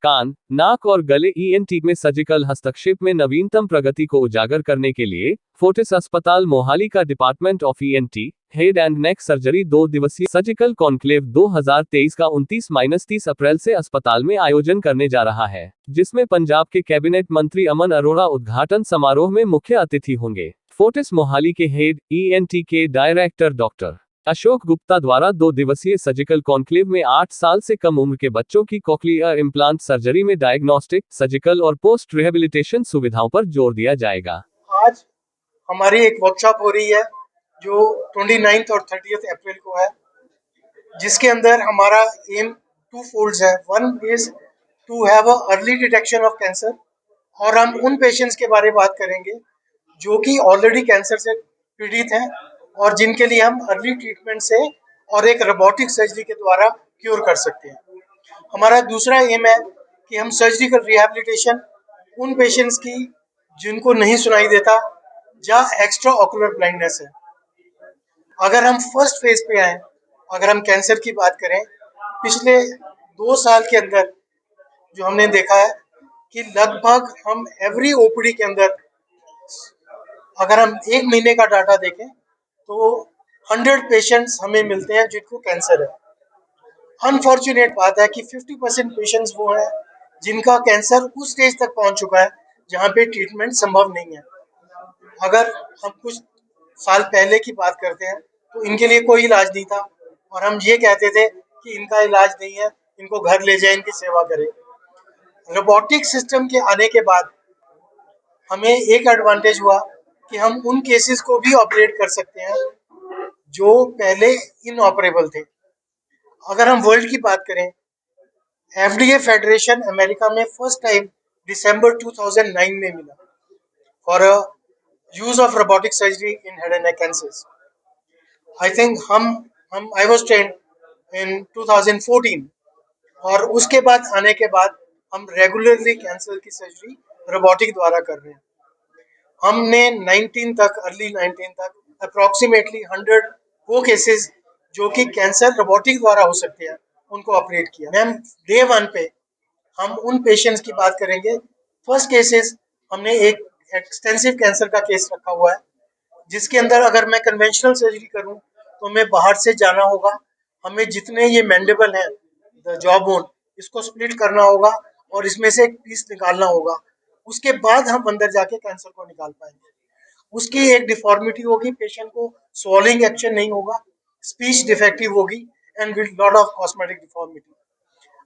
कान, नाक और गले ईएनटी में सर्जिकल हस्तक्षेप में नवीनतम प्रगति को उजागर करने के लिए फोर्टिस अस्पताल मोहाली का department of ENT, head and neck surgery 2 दिवसीय सर्जिकल कॉन्क्लेव 2023 का 29-30 अप्रैल से अस्पताल में आयोजन करने जा रहा है, जिसमें पंजाब के कैबिनेट मंत्री अमन अरोड़ा उद्घाटन समारोह में मुख्य अतिथि होंगे। फोर्टिस मोहाली के हेड ईएनटी के डायरेक्टर डॉक्टर अशोक गुप्ता द्वारा 2 दिवसीय सर्जिकल कॉन्क्लेव में 8 साल से कम उम्र के बच्चों की कॉक्लियर इम्प्लांट सर्जरी में डायग्नोस्टिक, सर्जिकल और पोस्ट रिहेबिलिटेशन सुविधाओं पर जोर दिया जाएगा। आज हमारी एक वर्कशॉप हो रही है जो 29 और 30 अप्रैल को है, जिसके अंदर हमारा एम 2 फोल्ड्स है। One is to have a early detection of cancer, और हम उन पेशेंट्स के बारे में बात करेंगे जो कि ऑलरेडी कैंसर से पीड़ित हैं और जिनके लिए हम अर्ली ट्रीटमेंट से और एक रोबोटिक सर्जरी के द्वारा क्योर कर सकते हैं। हमारा दूसरा एम है कि हम सर्जिकल रिहैबिलिटेशन उन पेशेंट्स की जिनको नहीं सुनाई देता, जहाँ एक्स्ट्रा ऑकुलर ब्लाइंडनेस है। अगर हम फर्स्ट फेज पे आए, अगर हम कैंसर की बात करें, पिछले 2 साल के अंदर जो हमने देखा है कि लगभग हम एवरी ओपीडी के अंदर, अगर हम 1 महीने का डाटा देखें तो 100 पेशेंट्स हमें मिलते हैं जिनको कैंसर है। अनफॉर्चुनेट बात है कि 50% पेशेंट्स वो हैं जिनका कैंसर उस स्टेज तक पहुंच चुका है जहां पे ट्रीटमेंट संभव नहीं है। अगर हम कुछ साल पहले की बात करते हैं तो इनके लिए कोई इलाज नहीं था और हम ये कहते थे कि इनका इलाज नहीं है, इनको घर ले जाए, इनकी सेवा करें। रोबोटिक सिस्टम के आने के बाद हमें एक एडवांटेज हुआ कि हम उन केसेस को भी ऑपरेट कर सकते हैं जो पहले इनऑपरेबल थे। अगर हम वर्ल्ड की बात करें, एफडीए फेडरेशन अमेरिका में फर्स्ट टाइम दिसंबर 2009 में मिला for use of robotic surgery in head and neck cancers. I think I was trained in 2014, और उसके बाद आने के बाद हम रेगुलरली कैंसर की सर्जरी रोबोटिक द्वारा कर रहे हैं। हमने 19 तक, अर्ली 19 तक अप्रॉक्सीमेटली 100 वो केसेस जो कि कैंसर रोबोटिक द्वारा हो सकते हैं उनको ऑपरेट किया। मैम, डे 1 पे हम उन पेशेंट्स की बात करेंगे। फर्स्ट केसेस हमने एक एक्सटेंसिव कैंसर का केस रखा हुआ है, जिसके अंदर अगर मैं कन्वेंशनल सर्जरी करूं तो हमें बाहर से जाना होगा, हमें जितने ये मैंडिबल है, द जॉ बोन, इसको स्प्लिट करना होगा और इसमें से एक पीस निकालना होगा। उसके बाद हम अंदर जाके कैंसर को निकाल पाएंगे। उसकी एक डिफॉर्मिटी होगी, पेशेंट को स्वॉलिंग एक्शन नहीं होगा, स्पीच डिफेक्टिव होगी and with lot of cosmetic deformity.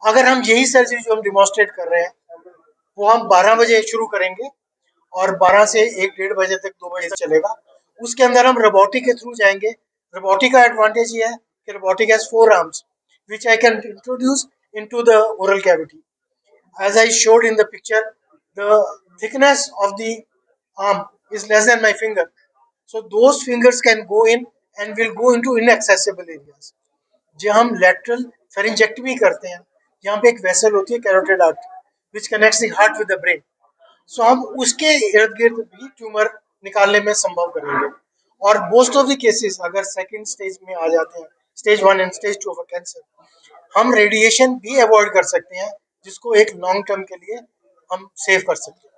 अगर हम यही सर्जरी जो हम डिमॉन्स्ट्रेट कर रहे हैं वो हम 12 बजे शुरू करेंगे और 12 से 1-1:30 बजे तक, 2 बजे तक चलेगा। उसके अंदर हम रोबोटिक के थ्रू जाएंगे। रोबोटिक का एडवांटेज ये है कि robotic has 4 arms which I can introduce into the oral cavity. As I showed in the picture, the thickness of the arm is less than my finger. So those fingers can go in and will go into inaccessible areas. जहाँ हम lateral pharyngectomy करते हैं, यहाँ पे एक vessel होती है, carotid artery, which connects the heart with the brain. So हम उसके इर्द गिर्द भी ट्यूमर निकालने में संभव करेंगे। और मोस्ट ऑफ द केसेस अगर सेकेंड स्टेज में आ जाते हैं, stage 1 and stage 2 of cancer, हम रेडिएशन भी अवॉइड कर सकते हैं, जिसको एक लॉन्ग टर्म के लिए हम सेव कर सकते हैं।